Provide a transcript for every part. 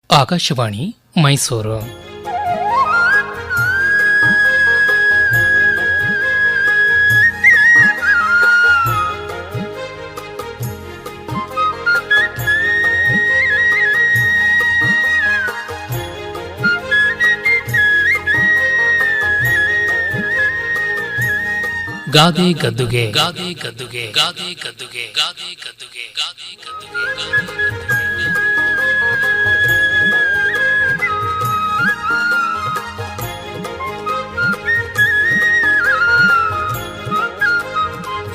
ಆಕಾಶವಾಣಿ ಮೈಸೂರು. ಗಾದೆ ಗದ್ದುಗೆ ಗಾದೆ ಗದ್ದುಗೆ ಗಾದೆ ಗದ್ದುಗೆ ಗಾದೆ ಗದ್ದುಗೆ ಗಾದೆ ಗದ್ದುಗೆ.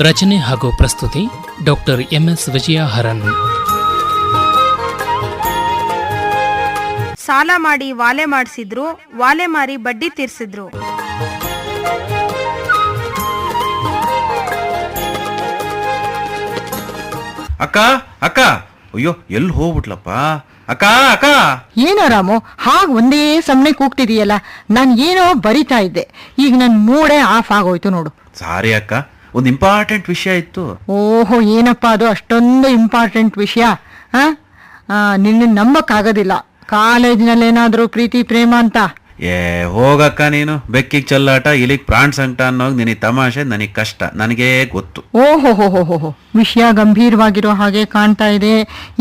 ರಚನೆ ಹಾಗೂ ಪ್ರಸ್ತುತಿ ಡಾಕ್ಟರ್ ಎಂಎಸ್ ವಿಜಯಹರನ್. ಸಾಲ ಮಾಡಿ ವಾಲೆ ಮಾಡಿಸಿದ್ರು, ವಾಲೆ ಮಾರಿ ಬಡ್ಡಿ ತೀರ್ಸಿದ್ರು. ಅಕ್ಕ ಅಕ್ಕ, ಅಯ್ಯೋ ಎಲ್ಲಿ ಹೋಗ್ಬಿಟ್ಲಪ್ಪ ಅಕ್ಕ ಅಕ್ಕ. ಏನೋ ರಾಮು, ಹಾಗೆ ಒಂದೇ ಸಮನೆ ಕೂಗ್ತಿದೀಯಲ್ಲ, ನಾನು ಏನೋ ಬರಿತಾ ಇದ್ದೆ, ಈಗ ನನ್ನ ಮೂಡೇ ಆಫ್ ಆಗೋಯ್ತು ನೋಡು. ಸಾರಿ ಅಕ್ಕ, ಒಂದು ಇಂಪಾರ್ಟೆಂಟ್ ವಿಷಯ ಇತ್ತು. ಓಹೋ, ಏನಪ್ಪಾ ಅದು ಅಷ್ಟೊಂದು ಇಂಪಾರ್ಟೆಂಟ್ ವಿಷಯ? ನಿನ್ನ ನಂಬಕ್ಕಾಗೋದಿಲ್ಲ, ಕಾಲೇಜಿನಲ್ಲೇನಾದ್ರೂ ಪ್ರೀತಿ ಪ್ರೇಮ ಅಂತ. ಹೋಗಕ್ಕ ನೀನು, ಬೆಕ್ಕಿಗೆ ಚಲ್ಲಾಟ ಇಲಿಗ್ ಪ್ರಾಣ ಸಂಕಟ ಅನ್ನೋಗ್ ನಿನಗೆ ತಮಾಷೆ, ನನಗೆ ಕಷ್ಟ, ನನಗೇ ಗೊತ್ತು. ಓಹೋ ಹೋ ಹೋ ಹೋ, ವಿಷಯ ಗಂಭೀರವಾಗಿರೋ ಹಾಗೆ ಕಾಣ್ತಾ ಇದೆ.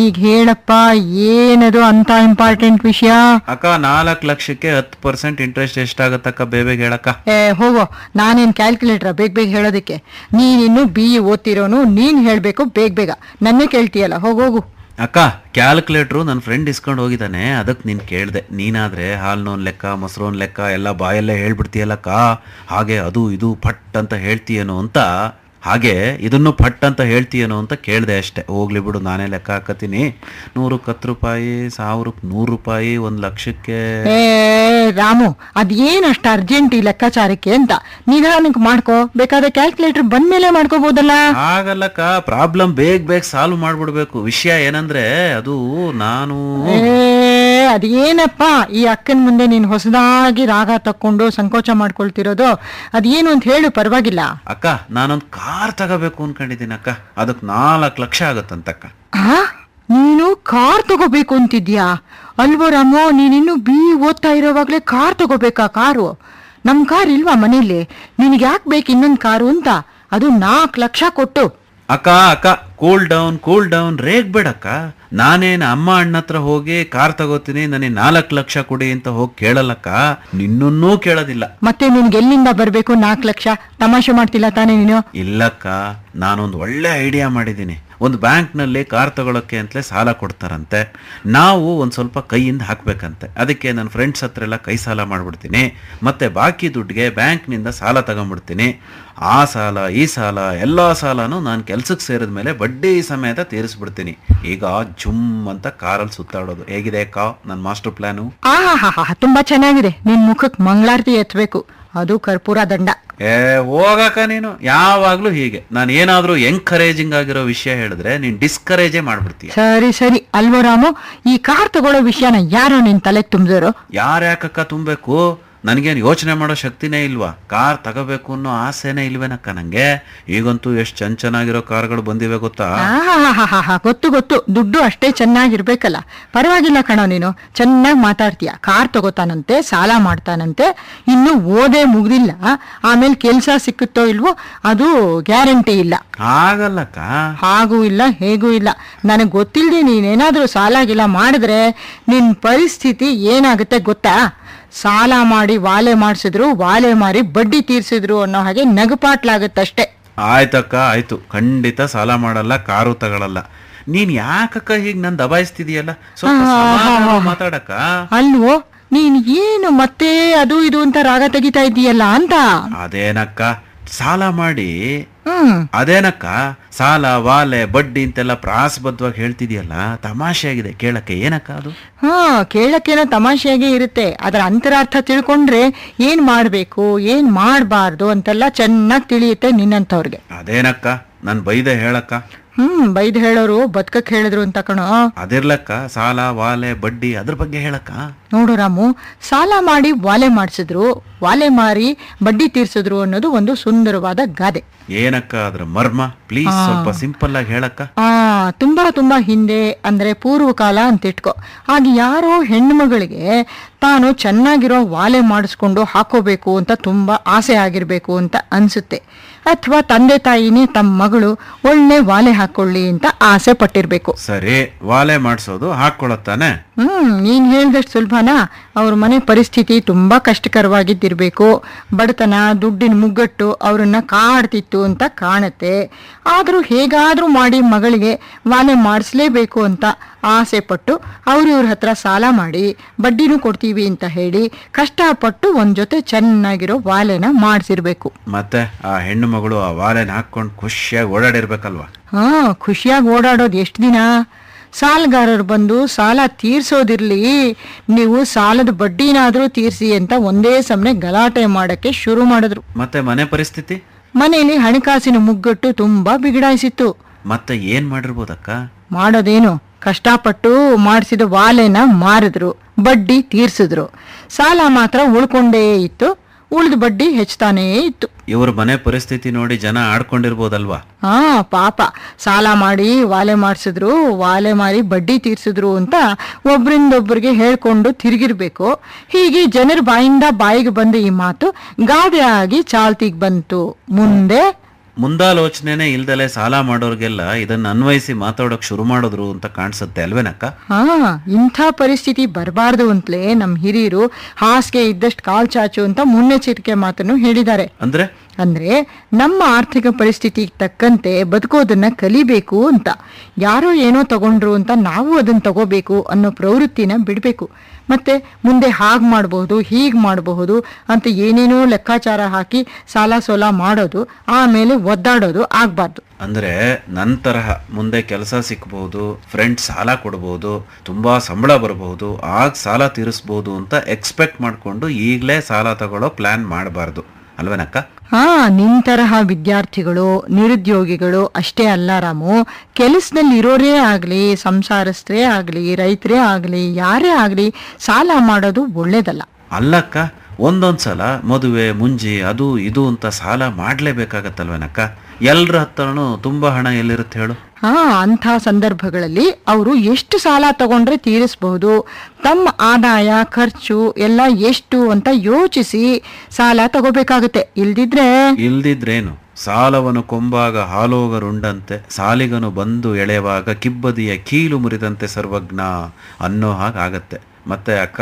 ಈಗ ಹೇಳಪ್ಪ, ಏನದು ಅಂತ ಇಂಪಾರ್ಟೆಂಟ್ ವಿಷಯ? ಅಕ್ಕ, 4 ಲಕ್ಷಕ್ಕೆ 10% ಇಂಟ್ರೆಸ್ಟ್ ಎಷ್ಟಾಗತ್ತಕ್ಕ? ಬೇಗ ಹೇಳಕ್ಕ. ಹೋಗೋ, ನಾನೇನ್ ಕ್ಯಾಲ್ಕುಲೇಟರ್ ಬೇಗ ಹೇಳೋದಕ್ಕೆ? ನೀನಿನ್ನು BE ಓದ್ತಿರೋನು, ನೀನ್ ಹೇಳ್ಬೇಕು ಬೇಗ. ನನ್ನೇ ಕೇಳ್ತೀಯಲ್ಲ, ಹೋಗೋಗು. ಅಕ್ಕ, ಕ್ಯಾಲ್ಕುಲೇಟ್ರು ನನ್ನ ಫ್ರೆಂಡ್ ಇಸ್ಕೊಂಡು ಹೋಗಿದ್ದಾನೆ, ಅದಕ್ಕೆ ನೀನು ಕೇಳಿದೆ. ನೀನಾದ್ರೆ ಹಾಲ್ನೋನ್ ಲೆಕ್ಕ ಮೊಸರೋನ್ ಲೆಕ್ಕ ಎಲ್ಲ ಬಾಯಲ್ಲೇ ಹೇಳ್ಬಿಡ್ತೀಯಲ್ಲಕ್ಕ, ಹಾಗೆ ಅದು ಇದು ಫಟ್ ಅಂತ ಹೇಳ್ತೀಯೇನೋ ಅಂತ, ಹಾಗೆ ಇದನ್ನು ಫಟ್ ಅಂತ ಹೇಳ್ತೀಯೇನೋ ಅಂತ ಕೇಳಿದೆ ಅಷ್ಟೇ. ಹೋಗ್ಲಿ ಬಿಡು, ನಾನೇ ಲೆಕ್ಕ ಹಾಕತ್ತೀನಿ. 100ಕ್ಕೆ 10 ರೂಪಾಯಿ, 1000ಕ್ಕೆ 100 ರೂಪಾಯಿ, 1 ಲಕ್ಷಕ್ಕೆ. ರಾಮು, ಅದೇನಷ್ಟು ಅರ್ಜೆಂಟ್ ಈ ಲೆಕ್ಕಾಚಾರಕ್ಕೆ ಅಂತ ನಿಧಾನಕ್ಕೆ ಮಾಡ್ಕೋ, ಬೇಕಾದ್ರೆ ಕ್ಯಾಲ್ಕುಲೇಟರ್ ಬಂದ್ಮೇಲೆ ಮಾಡ್ಕೋಬಹುದಲ್ಲ. ಆಗಲ್ಲಕ್ಕ, ಪ್ರಾಬ್ಲಮ್ ಬೇಗ ಸಾಲ್ವ್ ಮಾಡ್ಬಿಡ್ಬೇಕು. ವಿಷಯ ಏನಂದ್ರೆ, ಅದು ನಾನು ಅದೇನಪ್ಪ ಈ ಅಕ್ಕನ ಮುಂದೆ ನೀನು ಹೊಸದಾಗಿ ರಾಗ ತಕ್ಕೊಂಡು ಸಂಕೋಚ ಮಾಡ್ಕೊಳ್ತಿರೋದು? ಅದೇನು ಅಂತ ಹೇಳು, ಪರವಾಗಿಲ್ಲ. ಅಕ್ಕ, ನಾನೊಂದು ಕಾರ್ ತಗೋಬೇಕು ಅನ್ಕೊಂಡಿದ್ದೀನಿ ಅಕ್ಕ, ಅದಕ್ಕೆ 4 ಲಕ್ಷ ಆಗತ್ತಂತಕ್ಕ. ನೀನು ಕಾರ್ ತಗೋಬೇಕು ಅಂತಿದ್ಯಾ? ಅಲ್ವೋ ರಾಮು, ನೀನಿನ್ನು BE ಓದ್ತಾ ಇರೋವಾಗ್ಲೇ ಕಾರ್ ತಗೋಬೇಕಾ? ಕಾರು ನಮ್ ಕಾರ್ ಇಲ್ವಾ ಮನೇಲಿ? ನಿನಗೆ ಯಾಕೆ ಬೇಕು ಇನ್ನೊಂದು ಕಾರು ಅಂತ? ಅದು 4 ಲಕ್ಷ ಕೊಟ್ಟು. ಅಕ್ಕ, ಕೂಲ್ ಡೌನ್, ರೇಗ್ ಬೇಡಕ್ಕ. ನಾನೇನು ಅಮ್ಮ ಅಣ್ಣ ಹತ್ರ ಹೋಗಿ ಕಾರ್ ತಗೋತೀನಿ, ನನಗೆ 4 ಲಕ್ಷ ಕೊಡಿ ಅಂತ ಹೋಗಿ ಕೇಳಲ್ಲಕ್ಕ, ನಿನ್ನನ್ನೂ ಕೇಳೋದಿಲ್ಲ. ಮತ್ತೆ ನಿನ್ಗೆ ಎಲ್ಲಿಂದ ಬರ್ಬೇಕು 4 ಲಕ್ಷ? ತಮಾಷೆ ಮಾಡ್ತಿಲ್ಲ ತಾನೇ ನೀನು? ಇಲ್ಲಕ್ಕ, ನಾನೊಂದು ಒಳ್ಳೆ ಐಡಿಯಾ ಮಾಡಿದ್ದೀನಿ. ಒಂದು ಬ್ಯಾಂಕ್ನಲ್ಲಿ ಕಾರ್ ತಗೊಳಕ್ಕೆ ಅಂತಲೇ ಸಾಲ ಕೊಡ್ತಾರಂತೆ, ನಾವು ಒಂದು ಸ್ವಲ್ಪ ಕೈಯಿಂದ ಹಾಕ್ಬೇಕಂತೆ. ಅದಕ್ಕೆ ನನ್ನ ಫ್ರೆಂಡ್ಸ್ ಹತ್ರ ಎಲ್ಲ ಕೈ ಸಾಲ ಮಾಡ್ಬಿಡ್ತೀನಿ, ಮತ್ತೆ ಬಾಕಿ ದುಡ್ಡಿಗೆ ಬ್ಯಾಂಕ್ನಿಂದ ಸಾಲ ತಗೊಂಡ್ಬಿಡ್ತೀನಿ. ಆ ಸಾಲ ಈ ಸಾಲ ಎಲ್ಲ ಸಾಲನೂ ನಾನು ಕೆಲ್ಸಕ್ಕೆ ಸೇರಿದ ಮೇಲೆ ಬಡ್ಡಿ ಸಮೇತ ತೀರಿಸ್ಬಿಡ್ತೀನಿ. ಈಗ ಜುಮ್ ಅಂತ ಕಾರಲ್ಲಿ ಸುತ್ತಾಡೋದು ಹೇಗಿದೆ ಅಕ್ಕ ನನ್ನ ಮಾಸ್ಟರ್ ಪ್ಲಾನು? ತುಂಬಾ ಚೆನ್ನಾಗಿದೆ. ನಿನ್ ಮುಖಕ್ಕೆ ಮಂಗಳಾರತಿ ಎತ್ತಬೇಕು, ಅದು ಕರ್ಪೂರ ದಂಡ. ಹೋಗಕ್ಕ ನೀನು, ಯಾವಾಗ್ಲೂ ಹೀಗೆ. ನಾನು ಏನಾದ್ರೂ ಎಂಕರೇಜಿಂಗ್ ಆಗಿರೋ ವಿಷಯ ಹೇಳಿದ್ರೆ ನೀನ್ ಡಿಸ್ಕರೇಜೇ ಮಾಡ್ಬಿಡ್ತೀಯ. ಸರಿ ಅಲ್ವೋ ರಾಮು, ಈ ಕಾರ್ ತಗೊಳ್ಳೋ ವಿಷಯನ ಯಾರೋ ನಿನ್ ತಲೆಗೆ ತುಂಬಿದ್ರು? ಯಾರ್ಯಾಕಕ್ಕ ತುಂಬಬೇಕು? ನನಗೇನು ಯೋಚನೆ ಮಾಡೋ ಶಕ್ತಿನೇ ಇಲ್ವಾ? ಕಾರ್ ತಗೋಬೇಕು ಅನ್ನೋ ಆಸೆನೇ ಇಲ್ವೇನಕ್ಕ ನಂಗೆ? ಈಗಂತೂ ಎಷ್ಟು ಚೆನ್ನಾಗಿರೋ ಕಾರ್ಗಳು ಬಂದಿವೆ ಗೊತ್ತಾ? ಗೊತ್ತು, ದುಡ್ಡು ಅಷ್ಟೇ ಚೆನ್ನಾಗಿರ್ಬೇಕಲ್ಲ. ಪರವಾಗಿಲ್ಲ ಕಣೋ, ನೀನು ಚೆನ್ನಾಗಿ ಮಾತಾಡ್ತೀಯ. ಕಾರ್ ತಗೋತಾನಂತೆ, ಸಾಲ ಮಾಡ್ತಾನಂತೆ, ಇನ್ನು ಓದೇ ಮುಗ್ದಿಲ್ಲ, ಆಮೇಲೆ ಕೆಲ್ಸ ಸಿಕ್ಕುತ್ತೋ ಇಲ್ವೋ ಅದು ಗ್ಯಾರಂಟಿ ಇಲ್ಲ. ಆಗಲ್ಲಕ್ಕ, ಹಾಗೂ ಇಲ್ಲ ಹೇಗೂ ಇಲ್ಲ. ನನಗೆ ಗೊತ್ತಿಲ್ಲದೆ ನೀನೇನಾದ್ರೂ ಸಾಲಾಗಿಲ್ಲ ಮಾಡಿದ್ರೆ ನಿನ್ ಪರಿಸ್ಥಿತಿ ಏನಾಗುತ್ತೆ ಗೊತ್ತಾ? ಸಾಲ ಮಾಡಿ ವಾಲೆ ಮಾಡಿಸಿದ್ರು, ವಾಲೆ ಮಾರಿ ಬಡ್ಡಿ ತೀರ್ಸಿದ್ರು ಅನ್ನೋ ಹಾಗೆ ನಗುಪಾಟ್ಲಾಗತ್ತಷ್ಟೇ. ಆಯ್ತಕ್ಕ, ಆಯ್ತು, ಖಂಡಿತ ಸಾಲ ಮಾಡಲ್ಲ, ಕಾರು ತಗೊಳಲ್ಲ. ನೀನ್ ಯಾಕಕ್ಕ ಹೀಗ್ ನನ್ ದಬಾಯಿಸ್ತಿದೀಯಲ್ಲ? ಸ್ವಲ್ಪ ಮಾತಾಡಕ್ಕ. ಅಲ್ವೋ, ನೀನ್ ಏನು ಮತ್ತೆ ಅದು ಇದು ಅಂತ ರಾಗ ತೆಗಿತಾ ಇದೀಯಲ್ಲ ಅಂತ. ಅದೇನಕ್ಕ, ಸಾಲ ಮಾಡಿ ಅದೇನಕ್ಕ ಸಾಲ ವಾಲೆ ಬಡ್ಡಿ ಅಂತೆಲ್ಲ ಪ್ರಾಸಬದ್ಧವಾಗಿ ಹೇಳ್ತಿದ್ಯಲ್ಲ, ತಮಾಷೆಯಾಗಿದೆ ಕೇಳಕ್ಕೆ. ಏನಕ್ಕ ಅದು? ಕೇಳಕ್ಕೇನೋ ತಮಾಷೆಯಾಗೆ ಇರುತ್ತೆ, ಅದರ ಅಂತರಾರ್ಥ ತಿಳ್ಕೊಂಡ್ರೆ ಏನ್ ಮಾಡ್ಬೇಕು ಏನ್ ಮಾಡ್ಬಾರ್ದು ಅಂತೆಲ್ಲ ಚೆನ್ನಾಗಿ ತಿಳಿಯುತ್ತೆ ನಿನ್ನಂತವ್ರಿಗೆ. ಅದೇನಕ್ಕ, ನನ್ ಬೈದೆ ಹೇಳಕ್ಕ. ಬೈದ್ ಹೇಳೋರು ಬದುಕಕ್ ಹೇಳಿದ್ರು ಅಂತ ಕಣೋ. ಅದಿರ್ಲಕ್ಕ, ಸಾಲ ವಾಲೆ ಬಡ್ಡಿ ಅದ್ರ ಬಗ್ಗೆ ಹೇಳಕ್ಕ. ನೋಡು ರಾಮು, ಸಾಲ ಮಾಡಿ ವಾಲೆ ಮಾಡಿಸಿದ್ರು, ವಾಲೆ ಮಾರಿ ಬಡ್ಡಿ ತೀರ್ಸಿದ್ರು ಅನ್ನೋದು ಒಂದು ಸುಂದರವಾದ ಗಾದೆ. ಏನಕ್ಕ ಅದ್ರ ಮರ್ಮ? ಪ್ಲೀಸ್ ಸ್ವಲ್ಪ ಸಿಂಪಲ್ ಆಗಿ ಹೇಳಕ್ಕ. ತುಂಬಾ ತುಂಬಾ ಹಿಂದೆ ಅಂದ್ರೆ ಪೂರ್ವಕಾಲ ಅಂತ ಇಟ್ಕೋ. ಆಗ ಯಾರೋ ಹೆಣ್ಣು ಮಗಳಿಗೆ ತಾನು ಚೆನ್ನಾಗಿರೋ ವಾಲೆ ಮಾಡಿಸ್ಕೊಂಡು ಹಾಕೋಬೇಕು ಅಂತ ತುಂಬಾ ಆಸೆ ಆಗಿರ್ಬೇಕು ಅಂತ ಅನ್ಸುತ್ತೆ. ಅಥವಾ ತಂದೆ ತಾಯಿನೇ ತಮ್ಮ ಮಗಳು ಒಳ್ಳೆ ವಾಲೆ ಹಾಕೊಳ್ಳಿ ಅಂತ ಆಸೆ ಪಟ್ಟಿರ್ಬೇಕು. ಸರಿ, ವಾಲೆ ಮಾಡಿಸೋದು ಹಾಕೊಳ್ಳತ್ತಾನೆ. ನೀನ್ ಹೇಳ್ದಷ್ಟು ಸುಲಭನಾ? ಅವ್ರ ಮನೆ ಪರಿಸ್ಥಿತಿ ತುಂಬಾ ಕಷ್ಟಕರವಾಗಿದ್ದಿರ್ಬೇಕು. ಬಡತನ, ದುಡ್ಡಿನ ಮುಗ್ಗಟ್ಟು ಅವ್ರನ್ನ ಕಾಡ್ತಿತ್ತು ಅಂತ ಕಾಣುತ್ತೆ. ಆದ್ರೂ ಹೇಗಾದ್ರೂ ಮಾಡಿ ಮಗಳಿಗೆ ವಾಲೆ ಮಾಡಿಸ್ಲೇಬೇಕು ಅಂತ ಆಸೆ ಪಟ್ಟು ಇವ್ರ ಹತ್ರ ಸಾಲ ಮಾಡಿ ಬಡ್ಡಿನೂ ಕೊಡ್ತೀವಿ ಅಂತ ಹೇಳಿ ಕಷ್ಟಪಟ್ಟು ಒಂದ್ ಜೊತೆ ಚೆನ್ನಾಗಿರೋ ವಾಲೆನ ಮಾಡಿಸಿರ್ಬೇಕು. ಮತ್ತೆ ಆ ಹೆಣ್ಣು ಮಗಳು ಆ ವಾಲೆನ ಹಾಕೊಂಡು ಖುಷಿಯಾಗಿ ಓಡಾಡಿರ್ಬೇಕಲ್ವಾ? ಖುಷಿಯಾಗಿ ಓಡಾಡೋದು ಎಷ್ಟು ದಿನ? ಸಾಲಗಾರರು ಬಂದು ಸಾಲ ತೀರ್ಸೋದಿರ್ಲಿ, ನೀವು ಸಾಲದ ಬಡ್ಡಿನಾದ್ರೂ ತೀರ್ಸಿ ಅಂತ ಒಂದೇ ಸಮನೆ ಗಲಾಟೆ ಮಾಡಕ್ಕೆ ಶುರು ಮಾಡಿದ್ರು. ಮತ್ತೆ ಮನೆ ಪರಿಸ್ಥಿತಿ? ಮನೆಯಲ್ಲಿ ಹಣಕಾಸಿನ ಮುಗ್ಗಟ್ಟು ತುಂಬಾ ಬಿಗಡಾಯಿಸಿತ್ತು. ಮತ್ತೆ ಏನ್ ಮಾಡಿರ್ಬೋದಕ್ಕ? ಮಾಡೋದೇನು, ಕಷ್ಟಪಟ್ಟು ಮಾಡಿಸಿದ ವಾಲೆನ ಮಾರಿದ್ರು, ಬಡ್ಡಿ ತೀರ್ಸಿದ್ರು. ಸಾಲ ಮಾತ್ರ ಉಳ್ಕೊಂಡೇ ಇತ್ತು, ಉಳಿದ ಬಡ್ಡಿ ಹೆಚ್ಚಾನೇ ಇತ್ತು. ಇವ್ರ ಮನೆ ಪರಿಸ್ಥಿತಿ ನೋಡಿ ಜನ ಆಡ್ಕೊಂಡಿರ್ಬೋದಲ್ವಾ? ಪಾಪ, ಸಾಲ ಮಾಡಿ ವಾಲೆ ಮಾಡಿಸಿದ್ರು, ವಾಲೆ ಮಾರಿ ಬಡ್ಡಿ ತೀರ್ಸಿದ್ರು ಅಂತ ಒಬ್ರಿಂದೊಬ್ಬರಿಗೆ ಹೇಳ್ಕೊಂಡು ತಿರುಗಿರ್ಬೇಕು. ಹೀಗೆ ಜನರ ಬಾಯಿಂದ ಬಾಯಿಗೆ ಬಂದ ಈ ಮಾತು ಗಾದೆ ಆಗಿ ಚಾಲ್ತಿಗೆ ಬಂತು. ಮುಂದಾಲೋಚನೆ ಇಲ್ದಲೆ ಸಾಲ ಮಾಡೋರ್ಗೆಲ್ಲ ಇದನ್ನ ಅನ್ವಯಿಸಿ ಮಾತಾಡೋಕ್ ಶುರು ಮಾಡಿದ್ರು ಅಂತ ಕಾಣಿಸುತ್ತೆ ಅಲ್ವೇನಕ್ಕ? ಇಂಥ ಪರಿಸ್ಥಿತಿ ಬರಬಾರ್ದು ಅಂತಲೇ ನಮ್ ಹಿರಿಯರು ಹಾಸಿಗೆ ಇದ್ದಷ್ಟು ಕಾಲ್ ಚಾಚು ಅಂತ ಮುನ್ನೆಚ್ಚರಿಕೆ ಮಾತನ್ನು ಹೇಳಿದ್ದಾರೆ. ಅಂದ್ರೆ ನಮ್ಮ ಆರ್ಥಿಕ ಪರಿಸ್ಥಿತಿಗೆ ತಕ್ಕಂತೆ ಬದುಕೋದನ್ನ ಕಲಿಬೇಕು ಅಂತ. ಯಾರೋ ಏನೋ ತಗೊಂಡ್ರು ಅಂತ ನಾವು ಅದನ್ನ ತಗೋಬೇಕು ಅನ್ನೋ ಪ್ರವೃತ್ತಿನ ಬಿಡ್ಬೇಕು. ಮತ್ತೆ ಮುಂದೆ ಹಾಗ್ ಮಾಡಬಹುದು, ಹೀಗ್ ಮಾಡಬಹುದು ಅಂತ ಏನೇನೋ ಲೆಕ್ಕಾಚಾರ ಹಾಕಿ ಸಾಲ ಸೋಲ ಮಾಡೋದು, ಆಮೇಲೆ ಒದ್ದಾಡೋದು ಆಗ್ಬಾರ್ದು. ಅಂದ್ರೆ ನಂತರ ಮುಂದೆ ಕೆಲಸ ಸಿಕ್ಬಹುದು, ಫ್ರೆಂಡ್ ಸಾಲ ಕೊಡಬಹುದು, ತುಂಬಾ ಸಂಬಳ ಬರಬಹುದು, ಆಗ ಸಾಲ ತೀರಿಸಬಹುದು ಅಂತ ಎಕ್ಸ್ಪೆಕ್ಟ್ ಮಾಡ್ಕೊಂಡು ಈಗಲೇ ಸಾಲ ತಗೊಳ್ಳೋ ಪ್ಲಾನ್ ಮಾಡಬಾರ್ದು ಅಲ್ವೇನಕ್ಕ? ನಿನ್ ತರಹ ವಿದ್ಯಾರ್ಥಿಗಳು, ನಿರುದ್ಯೋಗಿಗಳು ಅಷ್ಟೇ ಅಲ್ಲ ರಾಮು, ಕೆಲಸದಲ್ಲಿ ಇರೋರೇ ಆಗ್ಲಿ, ಸಂಸಾರಸ್ಥರೇ ಆಗ್ಲಿ, ರೈತರೇ ಆಗ್ಲಿ, ಯಾರೇ ಆಗ್ಲಿ ಸಾಲ ಮಾಡೋದು ಒಳ್ಳೇದಲ್ಲ. ಅಲ್ಲಕ್ಕ, ಒಂದೊಂದ್ಸಲ ಮದುವೆ ಮುಂಜಿ ಅದು ಇದು ಅಂತ ಸಾಲ ಮಾಡ್ಲೇಬೇಕಾಗತ್ತಲ್ವೇನಕ್ಕ? ಎಲ್ರ ಹತ್ರನೂ ತುಂಬಾ ಹಣ ಎಲ್ಲಿರುತ್ತೆ ಹೇಳು? ಅಂಥ ಸಂದರ್ಭಗಳಲ್ಲಿ ಅವರು ಎಷ್ಟು ಸಾಲ ತಗೊಂಡ್ರೆ ತೀರಿಸಬಹುದು, ತಮ್ಮ ಆದಾಯ ಖರ್ಚು ಎಲ್ಲ ಎಷ್ಟು ಅಂತ ಯೋಚಿಸಿ ಸಾಲ ತಗೋಬೇಕಾಗುತ್ತೆ. ಇಲ್ದಿದ್ರೇನು? ಸಾಲವನ್ನು ಕೊಂಬಾಗ ಹಾಲೋಗರುಂಡಂತೆ, ಸಾಲಿಗನು ಬಂದು ಎಳೆಯುವಾಗ ಕಿಬ್ಬದಿಯ ಕೀಲು ಮುರಿದಂತೆ ಸರ್ವಜ್ಞ ಅನ್ನೋ ಹಾಗಾಗತ್ತೆ. ಮತ್ತೆ ಅಕ್ಕ,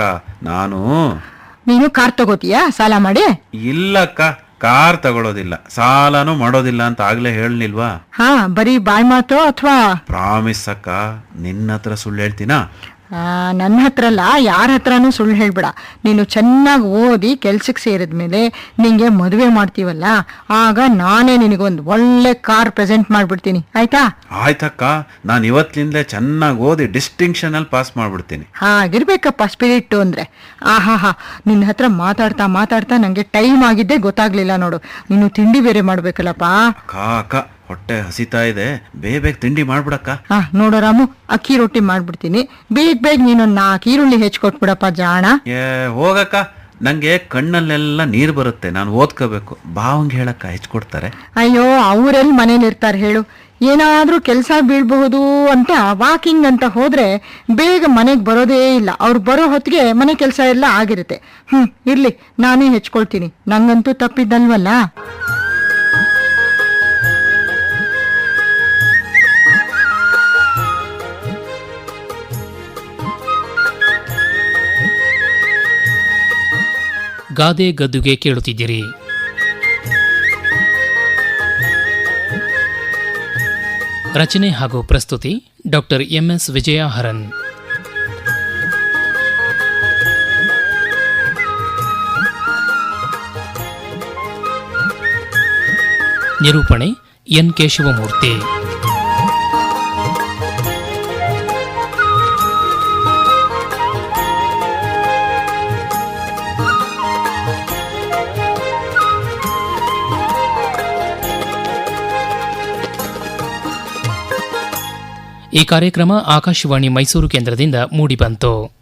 ನೀನು ಕಾರ್ ತಗೋತೀಯಾ ಸಾಲ ಮಾಡಿ? ಇಲ್ಲಕ್ಕ, ಕಾರ್ ತಗೊಳ್ಳೋದಿಲ್ಲ, ಸಾಲನೂ ಮಾಡೋದಿಲ್ಲ ಅಂತ ಆಗ್ಲೇ ಹೇಳಲಿಲ್ವಾ? ಬರೀ ಬಾಯ್ ಮಾತು ಅಥವಾ ಪ್ರಾಮಿಸ್ ಅಕ್ಕ. ನಿನ್ನ ಹತ್ರ ಸುಳ್ಳು ಹೇಳ್ತೀನಾ? ನನ್ನ ಹತ್ರ ಅಲ್ಲ, ಯಾರ ಹತ್ರನೂ ಸುಳ್ಳು ಹೇಳ್ಬೇಡ. ನೀನು ಚೆನ್ನಾಗಿ ಓದಿ ಕೆಲ್ಸಕ್ಕೆ ಸೇರಿದ್ಮೇಲೆ ನಿಂಗೆ ಮದುವೆ ಮಾಡ್ತೀವಲ್ಲ, ಆಗ ನಾನೇ ನಿನಗೊಂದು ಒಳ್ಳೆ ಕಾರ್ ಪ್ರೆಸೆಂಟ್ ಮಾಡ್ಬಿಡ್ತೀನಿ, ಆಯ್ತಾ? ಆಯ್ತಕ್ಕ, ನಾನು ಇವತ್ತಿನಿಂದಲೇ ಚೆನ್ನಾಗಿ ಓದಿ ಡಿಸ್ಟಿಂಕ್ಷನ್ ಅಲ್ಲಿ ಪಾಸ್ ಮಾಡ್ಬಿಡ್ತೀನಿ. ಹಾಗಿರ್ಬೇಕಪ್ಪ ಸ್ಪಿರಿಟ್ ಅಂದ್ರೆ. ನಿನ್ನ ಹತ್ರ ಮಾತಾಡ್ತಾ ಮಾತಾಡ್ತಾ ನಂಗೆ ಟೈಮ್ ಆಗಿದ್ದೆ ಗೊತ್ತಾಗ್ಲಿಲ್ಲ ನೋಡು. ನೀನು ತಿಂಡಿ ಬೇರೆ ಮಾಡ್ಬೇಕಲ್ಲಪ್ಪ. ಅಕ್ಕ, ಹೊಟ್ಟೆ ಹಸಿತಾ ಇದೆ, ಬೇಗ ತಿಂಡಿ ಮಾಡ್ಬಿಡಕ್ಕ. ನೋಡೋ ರಾಮು, ಅಕ್ಕಿ ರೊಟ್ಟಿ ಮಾಡ್ಬಿಡ್ತೀನಿ, ಬೇಗ ನೀನು 4 ಈರುಳ್ಳಿ ಹೆಚ್ಚಿಕೊಟ್ಬಿಡಪ್ಪ ಜಾಣ. ಹೋಗಕ್ಕ, ನಂಗೆ ಕಣ್ಣಲ್ಲೆಲ್ಲ ನೀರು ಬರುತ್ತೆ, ನಾನು ಓದ್ಕೋಬೇಕು. ಬಾವಂಗ್ ಹೇಳಕ್ಕ ಹೆಚ್ಚಿಕೊಡ್ತಾರೆ. ಅಯ್ಯೋ, ಅವರೆಲ್ಲಿ ಮನೇಲಿ ಇರ್ತಾರೆ ಹೇಳು? ಏನಾದ್ರೂ ಕೆಲಸ ಬೀಳ್ಬಹುದು ಅಂತ ವಾಕಿಂಗ್ ಅಂತ ಹೋದ್ರೆ ಬೇಗ ಮನೆಗೆ ಬರೋದೇ ಇಲ್ಲ. ಅವ್ರು ಬರೋ ಹೊತ್ತಿಗೆ ಮನೆ ಕೆಲಸ ಎಲ್ಲ ಆಗಿರುತ್ತೆ. ಇರ್ಲಿ, ನಾನೇ ಹೆಚ್ಕೊಳ್ತೀನಿ, ನಂಗಂತೂ ತಪ್ಪಿದ್ದಲ್ವಲ್ಲ. ಗಾದೆ ಗದ್ದುಗೆ ಕೇಳುತ್ತಿದ್ದೀರಿ. ರಚನೆ ಹಾಗೂ ಪ್ರಸ್ತುತಿ ಡಾಕ್ಟರ್ MS ವಿಜಯ ಹರನ್. ನಿರೂಪಣೆ ಎನ್ ಕೇಶವಮೂರ್ತಿ. ಈ ಕಾರ್ಯಕ್ರಮ ಆಕಾಶವಾಣಿ ಮೈಸೂರು ಕೇಂದ್ರದಿಂದ ಮೂಡಿಬಂತು.